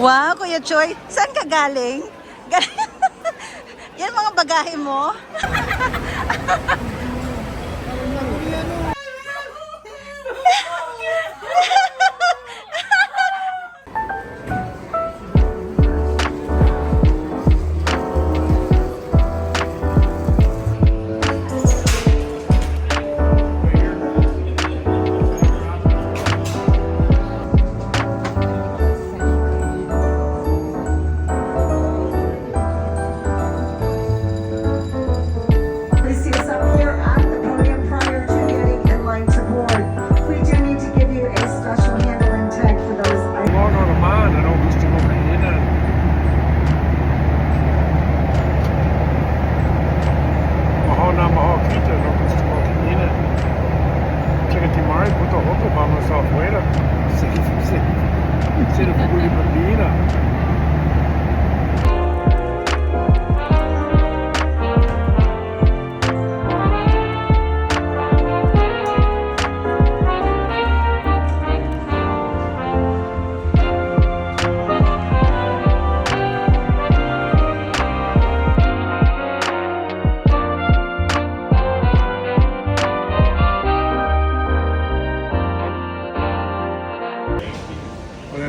Wow, Kuya Choy, saan ka galing? Yan mga bagahe mo?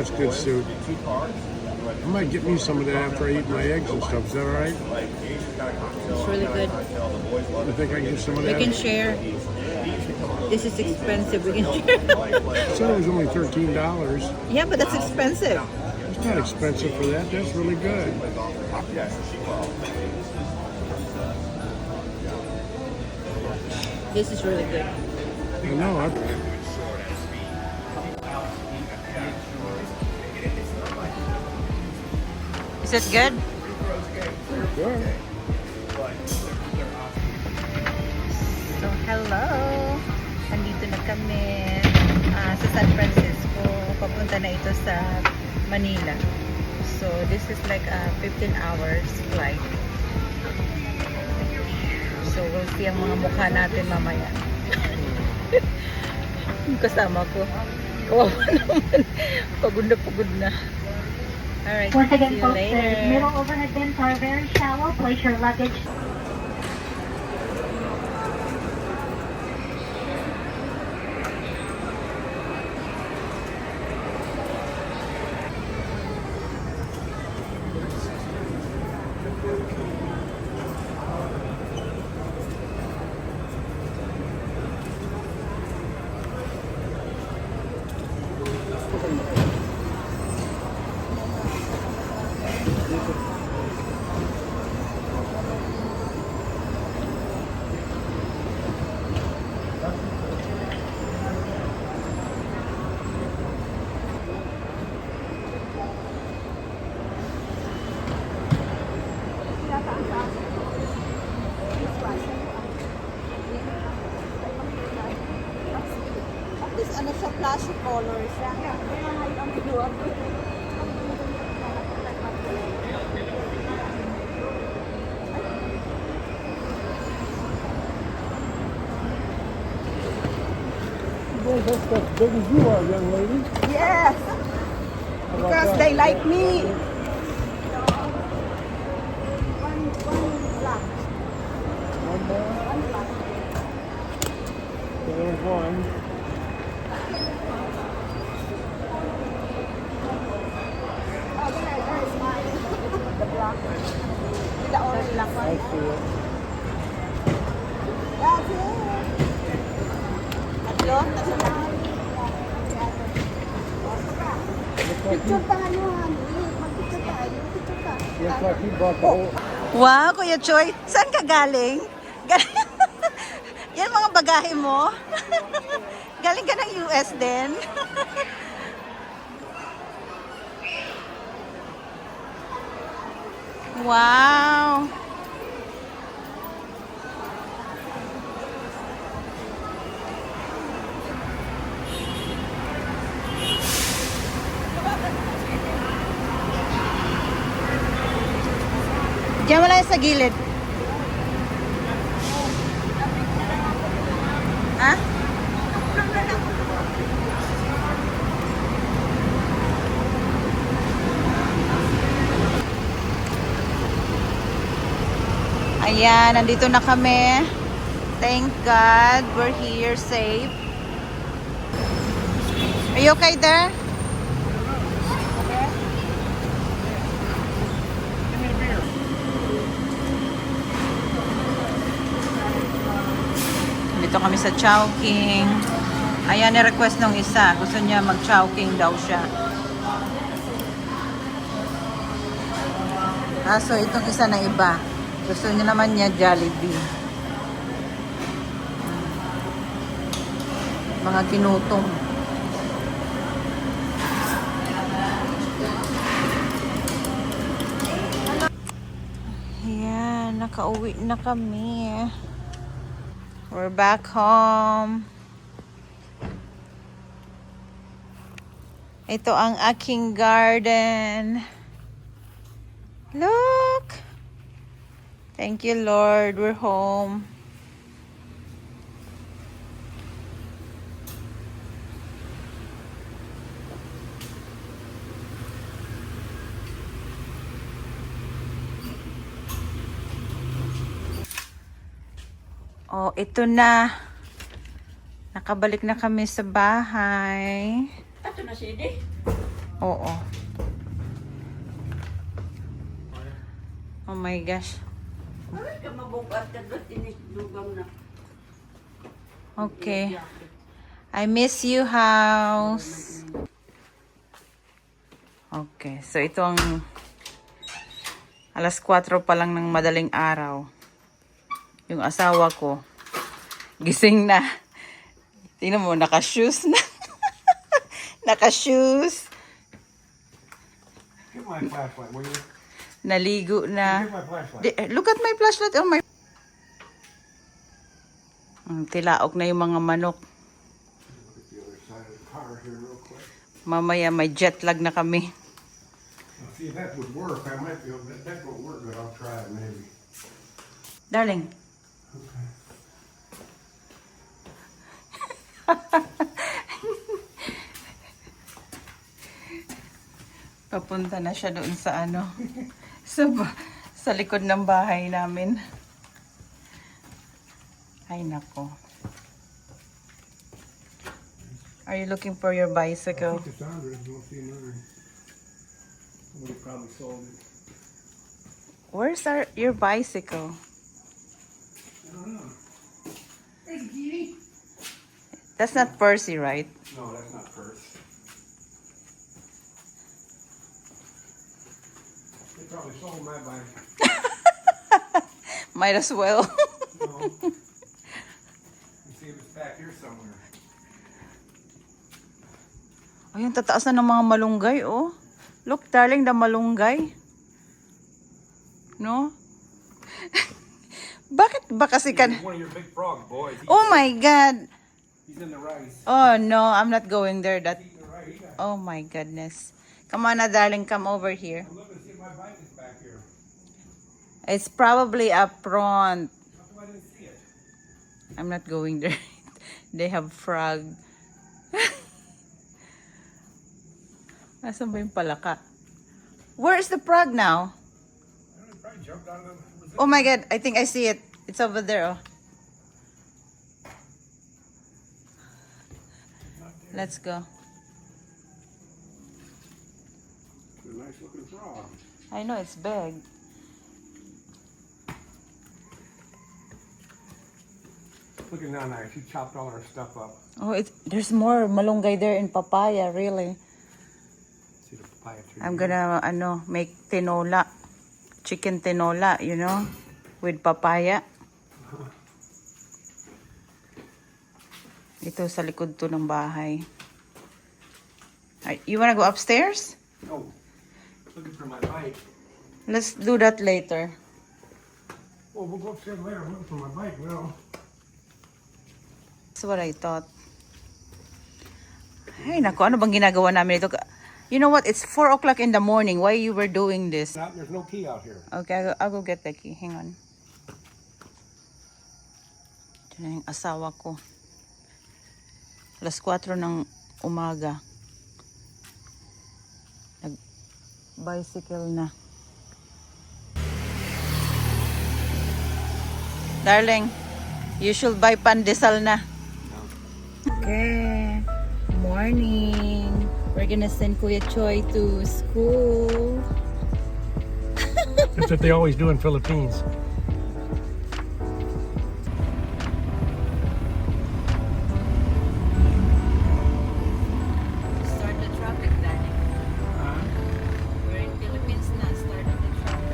That's good soup. I might get me some of that after I eat my eggs and stuff. Is that all right? It's really good. I think I can get some of We that. can share. This is expensive. We can share. I said it was only $13. Yeah, but that's expensive. It's not expensive for that. That's really good. This is really good. I know. Is it good? Sure. So, hello! Andito na kami sa San Francisco. Papunta na ito sa Manila. So, this is like a 15 hours flight. So, we'll see ang mga mukha natin mamaya. Yung kasama ko. Kawawa naman. Pagod na. Alright, Once again, see you folks, later. the middle overhead bins are very shallow. Place your luggage. Ano siya, flashy colors siya. Ang binuwa ko. That's as big as you are, young lady. Yes! Because they like me. One black. One more. One black. There's one. Oh, there's mine. The black. The orange black I one. see it. That's it. Tatlo? Tatlo lang. Picture tayo, honey. Mag-picture tayo. Picture tayo. Looks like you bought the whole... Wow, Kuya Choy, saan ka galing? Yan mga bagahe mo? Galing ka ng US din? Wow! Diyan wala sa gilid. Ha? Ayan, nandito na kami. Thank God, we're here safe. Are you okay there? Dito kami sa Chowking. Ayan, ni-request nung isa. Gusto niya mag-Chowking daw siya. So itong isa na iba. Gusto niya naman niya Jollibee. Mga kinutong. Ayan, nakauwi na kami. We're back home. Ito ang aking garden. Look! Thank you, Lord. We're home. Oh, ito na. Nakabalik na kami sa bahay. Ito na si Ede. Oo. Oh my gosh. Ay, ka mabukat ka doon. Tinislugang na. Okay. I miss you, house. Okay. So, ito ang alas 4 pa lang ng madaling araw. Yung asawa ko, gising na. Tingnan mo, naka-shoes na. Naka-shoes. Get my flashlight, will you? Naligo na. Get my flashlight. Look at my flashlight. Oh my. Tilaok na yung mga manok. Look at the other side of the car here real quick. Mamaya may jet lag na kami. Now, see, if that would work. I might be able to, that won't work, but I'll try it maybe. Darling. Okay. Papunta na siya doon sa ano. sa likod ng bahay namin. Ay nako. Are you looking for your I bicycle? think it's under it. Don't see mine. Somebody probably sold it. Where's your bicycle? I don't know. There's Kitty. That's not Percy, right? No, that's not purse. They probably sold my bike. Might as well. No. You see if it's back here somewhere. Ayun, tataas na ng mga malunggay, oh. Look, darling, the malunggay. No? Bakit ba kasi kan... One of your big frogs, boys. Oh my God! He's in the rice. Oh no, I'm not going there. That. He's in the rice. Oh my goodness. Come on, na, darling, come over here. I'm looking to see if my bike is back here. It's probably up front. How come I didn't see it? I'm not going there. They have frog. Nasaan ba yung palaka? Where is the frog now? I don't know, it probably jumped out of the... Oh my God, I think I see it. It's over there. Oh. Let's go. It's a nice looking frog. I know it's big. Look at Nana, she chopped all her stuff up. Oh, there's more malunggay there in papaya, really. See the papaya tree? I'm gonna make tinola, chicken tinola, with papaya. Ito sa likod to ng bahay. You wanna go upstairs? No. Looking for my bike. Let's do that later. Well, we'll go upstairs later. I'm looking for my bike. Well, That's what I thought. Ay, nako, ano bang ginagawa namin ito? You know what? It's 4 o'clock in the morning. Why you were doing this? there's no key out here. Okay, I'll go get the key. Hang on. Ito na yung asawa ko. Alas 4 ng umaga. Nag-bicycle na. Darling, you should buy pandesal na. Okay. Morning. We're gonna send Kuya Choi to school. That's what they always do in Philippines. Start the traffic, darling. We're in Philippines na. Start the traffic.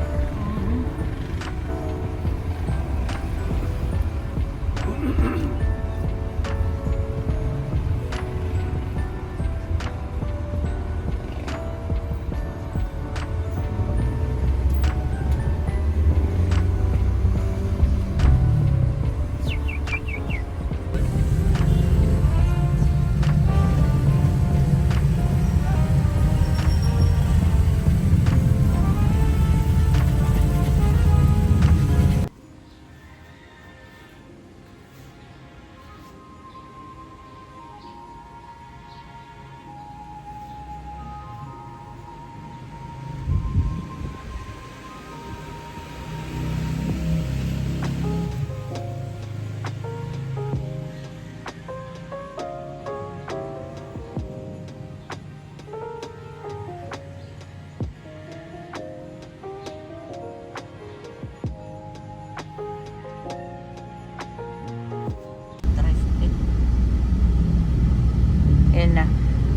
Yun na.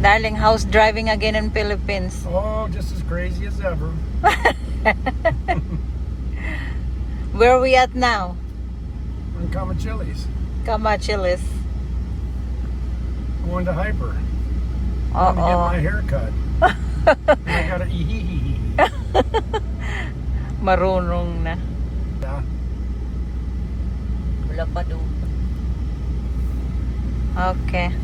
Darling, how's driving again in Philippines? Oh, just as crazy as ever. Where are we at now? In Camachilis. Camachilis. Going to Hyper. I'm gonna get my Oo. hair cut. I gotta ee. Marunong na. Yeah. Wala pa doon. Okay.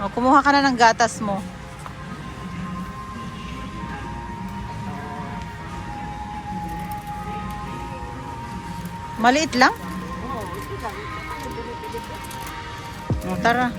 O, kumuha ka na ng gatas mo. Maliit lang? O, tara.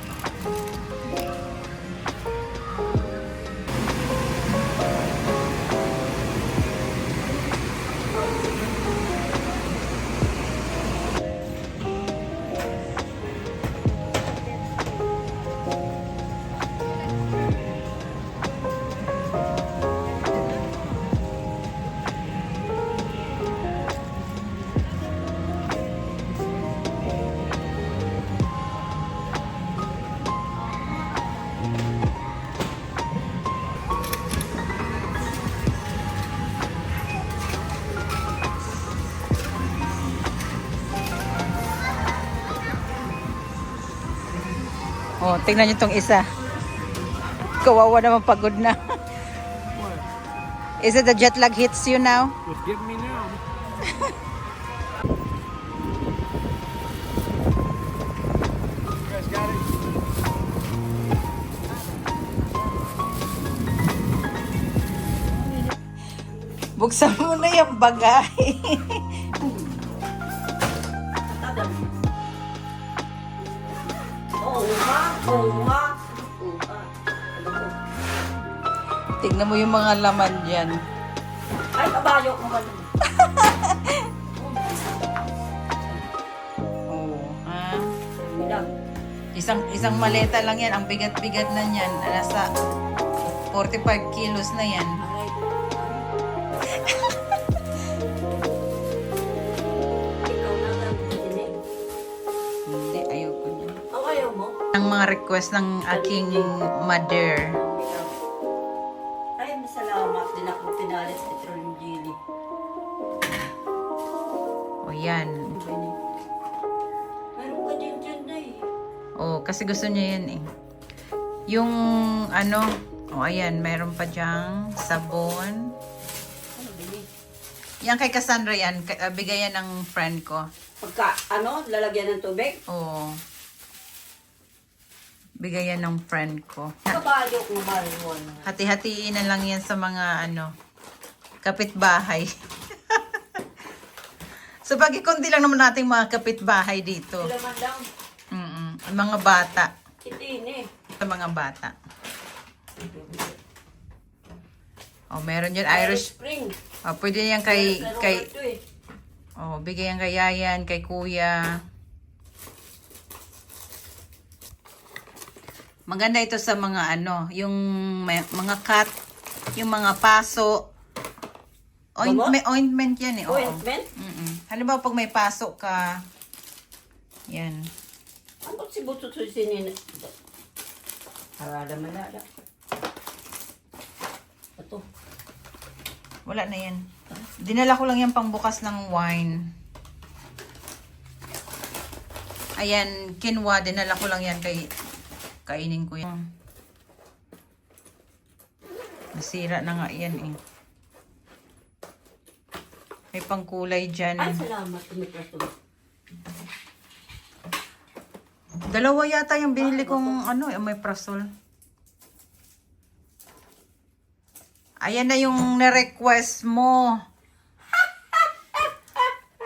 Oh, tingnan niyo tong isa. Kawawa naman, pagod na. Is it the jet lag hits you now? It's getting me now. You guys got it? Buksan mo na yung bagay. Tingnan mo yung mga laman dyan. Ay, kabayo ko ba? Oh, ha? Bilang. Isang maleta lang yan. Ang bigat-bigat na yan. Nasa 45 kilos na yan. Aray. Ikaw na lang din. Hindi, ayoko niya. Ang ayaw mo? Ang mga request ng aking mother. Ikaw. Ay, masalamat din ako pinalit sa petroleum jelly. O yan. Meron ka dyan na eh. Oh, kasi gusto niya yan eh. Yung ano, oh ayan, mayroon pa dyang sabon. Ano bili? Yan kay Cassandra yan, bigay yan ng friend ko. Pagka, lalagyan ng tubig? Oo. Bigay yan ng friend ko. Kabayo ko marijuan. Hati-hatiin na lang yan sa mga kapitbahay. So pag kundi lang naman nating mga kapitbahay dito. Sila man lang. Mga bata. Kitini. Sa mga bata. Oh, meron yun Irish Irish. Spring. Oh, pwede yan kay Meron kay ito eh. oh, bigay yan kay Yayan, kay Kuya. Maganda ito sa mga ano, yung mga cut, yung mga paso. Ointment yan eh. Oo. Ointment? Halimbawa pag may paso ka, yan. Ano si Butut sinin? Harada malala. Ito. Wala na yan. Dinala ko lang yan pang bukas ng wine. Ayan, quinoa. Dinala ko lang yan kay kainin ko yan. Nasira na nga yan eh. May pangkulay dyan. Ay, salamat. Tumipraso. Dalawa yata yung binili kong ano, may prasol. Ayan na yung na-request mo.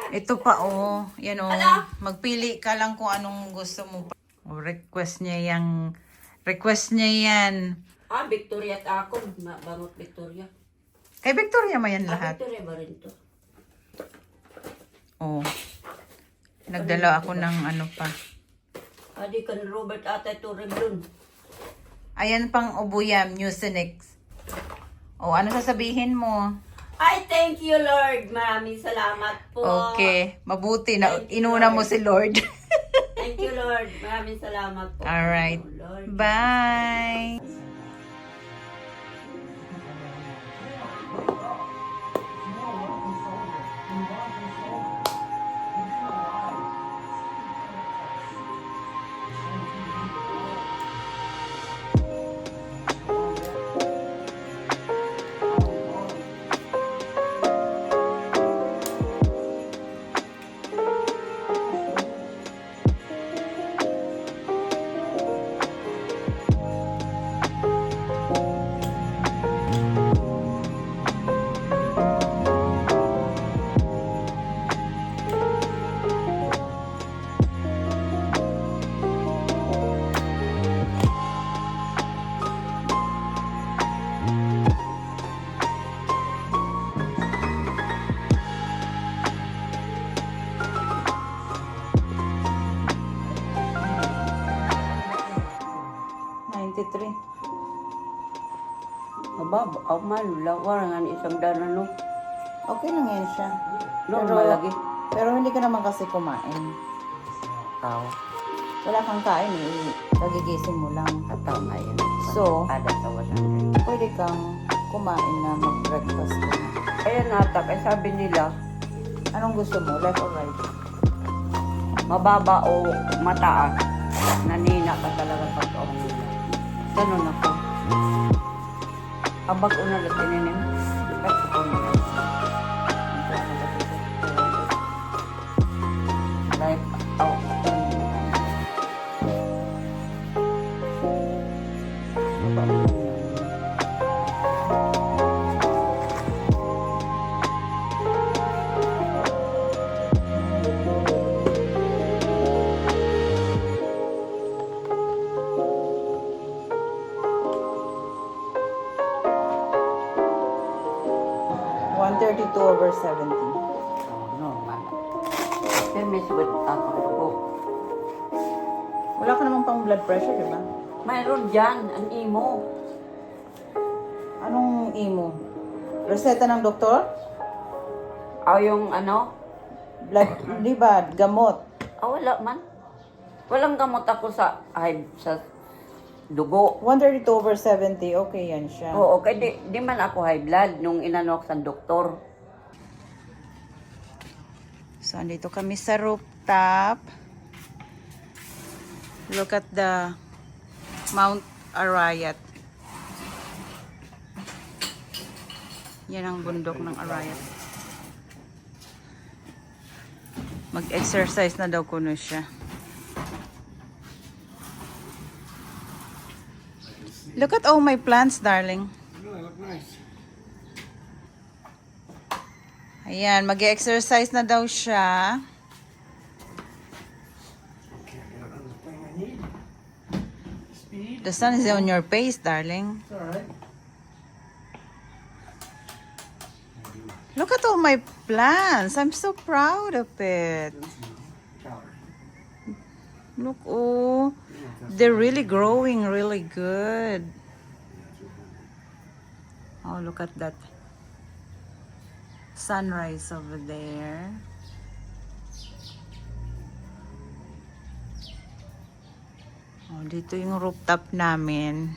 Ito pa oh. Yan oh. Magpili ka lang kung anong gusto mo. Oh, request niya yan. Ah, Victoria at ako. Bangot Victoria. Kay Victoria mo yan Ah, lahat. Victoria ba rin to? Oh. Nagdala ako ng ano pa. Adi kan Robert ata ito Reblon. Ayan pang ubuyam, Mucinex. Oh, ano sasabihin mo? Ay, thank you, Lord. Maraming salamat po. Okay, mabuti na Thank you, inuna mo Lord. si Lord. Thank you, Lord. Maraming salamat po. All right. Oh, Lord. Bye. Aba, ako man, lawar nga ni isang dana, no? Okay lang yan siya. Normal lagi. Pero hindi ka naman kasi kumain. Tao. Wala kang kain eh. Kagigising mo lang. Tama yan. So, Ada sa 100. pwede kang kumain na mag-breakfast ka na. Ayan nata, kaya sabi nila, Anong gusto mo? Left or right? mababa o mataas. Nanina ka talaga pag ako nila. Ganun ako. Abag una na tininim. Kasi ko na lang. Like, oh. over 70. Oh, normal. Then miss with ako ko. Wala ka namang pang blood pressure, di ba? Mayroon dyan, ang imo. Anong imo? Reseta ng doktor? Yung ano? Blood, di ba? Gamot. Wala man. Walang gamot ako sa sa dugo. 132 over 70, okay yan siya. Oo, okay. Di man ako high blood nung inanok sa doktor. So, andito kami sa rooftop. Look at the Mount Arayat. Yan ang bundok ng Arayat. Mag-exercise na daw kuno siya. Look at all my plants, darling. No, they look nice. Ayan, mag-exercise na daw siya. The sun is on your face, darling. It's all right. my plants. I'm so proud of it. Look, oh, they're really growing really good. Oh, look at that sunrise over there. Oh, dito yung rooftop namin.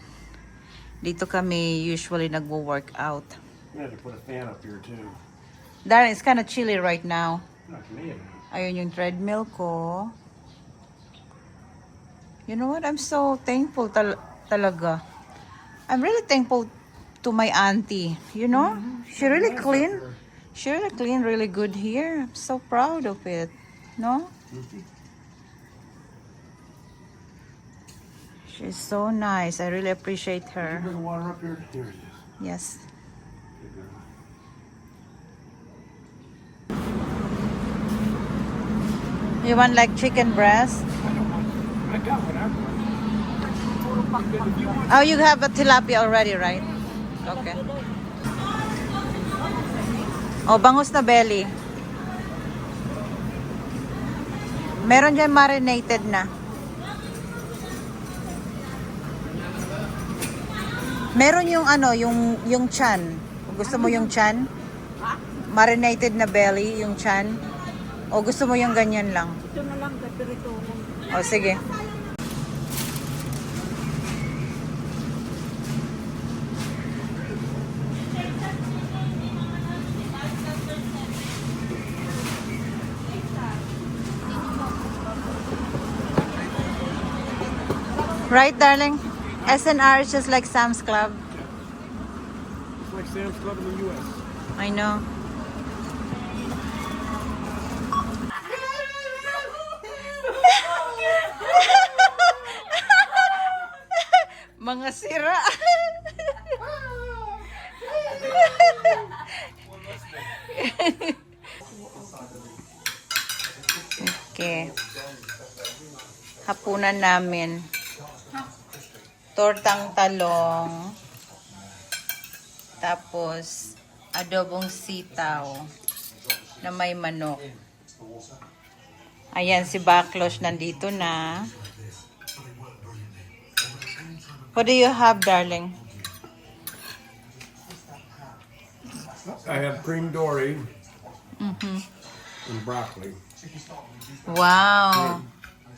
Dito kami usually nagwo-workout. I have to put a fan up here too. Darren, it's kind of chilly right now. Not me. Ayun yung treadmill ko. You know what? I'm so thankful talaga. I'm really thankful to my auntie. You know? She really clean. She really clean really good here. I'm so proud of it. No? She's so nice. I really appreciate her. Bring the water up here. Here it is. Yes. You want like chicken breast? I got what I want. Oh, you have a tilapia already, right? Okay. Oh, bangus na belly. Meron dyan marinated na. Meron yung ano, yung chan. Kung gusto mo yung chan, marinated na belly, yung chan. O gusto mo yung ganyan lang? Ito na lang, kapirito ko. O sige. Right, darling? SNR is just like Sam's Club. It's like Sam's Club in the U.S. I know. Mga sira. Okay. Hapunan namin. Tortang talong. Tapos, adobong sitaw na may manok. Ayan, si Baklosh nandito na. What do you have, darling? I have cream dory and broccoli. Wow.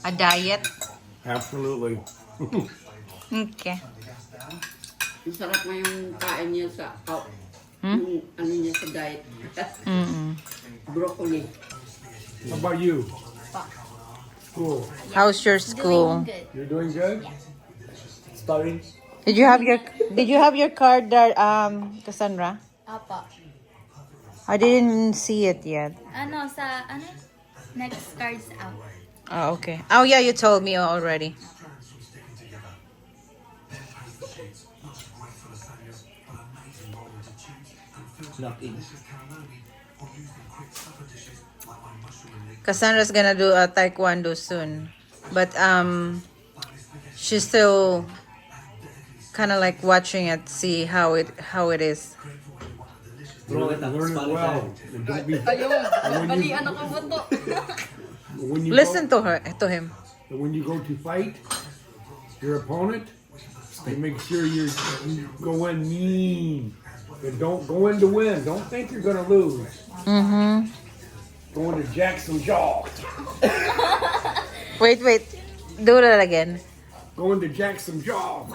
A diet? Absolutely. Okay. Ang sarap nga yung kain niya sa, yung ano niya sa diet. Broccoli. How about you? Cool. How's your school? You're doing good? Studying? Did you have your card there, Cassandra? Apa. I didn't see it yet. Next cards out. Oh, okay. Oh, yeah, you told me already. Cassandra's gonna do a taekwondo soon, but she's still kind of like watching it, see how it is. Learn it well. And don't be, when you Listen to him. And when you go to fight your opponent, you make sure you go in mean. And don't go in to win. Don't think you're gonna lose. Go in to jack some jaw. Wait. Do that again. Go in to jack some jaw.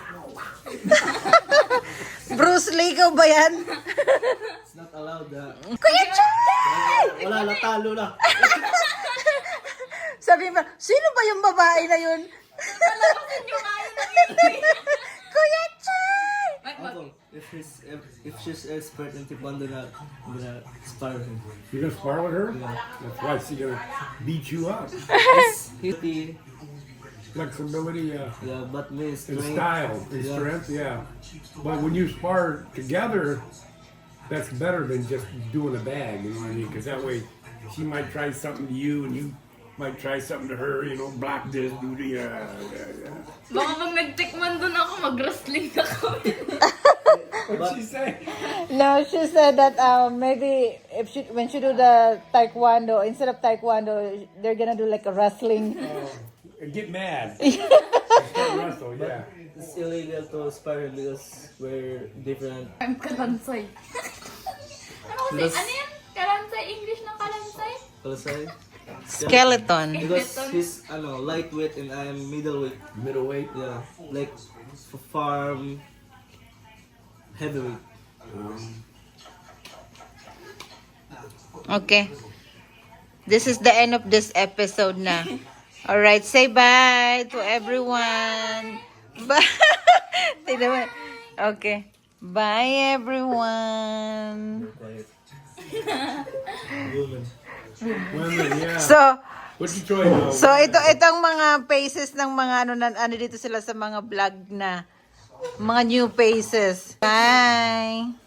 Bruce Lee ka ba yan? It's not allowed. Kuya Chay! Wala, natalo na. Sabi mo, sino ba yung babae na yun? Kuya Chay! Uncle, if she's expert in Taekwondo na, I'm gonna spar him. You're gonna spar with her? That's why she's gonna beat you up. He's Flexibility, yeah, but me is and strength. style, and Yeah. strength, yeah. But when you spar together, that's better than just doing a bag. You know what I mean? Because that way, she might try something to you, and you Might try something to her, you know, block this, do the, Baka pag nagtikman doon ako, mag-wrestling na kami. What'd she say? No, she said that maybe if when she do the taekwondo, instead of taekwondo, they're gonna do like a wrestling. Get mad. Start wrestle, yeah. It's illegal to spar because we're different. I'm kalansay. Ano kasi? Ano yan? Kalansay? English ng kalansay? Kalasay. Skeleton. Because he's lightweight and I'm middleweight. Middleweight. Yeah, like farm heavyweight. Okay. This is the end of this episode na. All right, say bye to everyone. Bye. Tignan mo. Okay. Bye everyone. Quiet. Woman. Women, yeah. So, What's your choice? So itong mga faces ng mga ano dito sila sa mga vlog na mga new faces. Bye.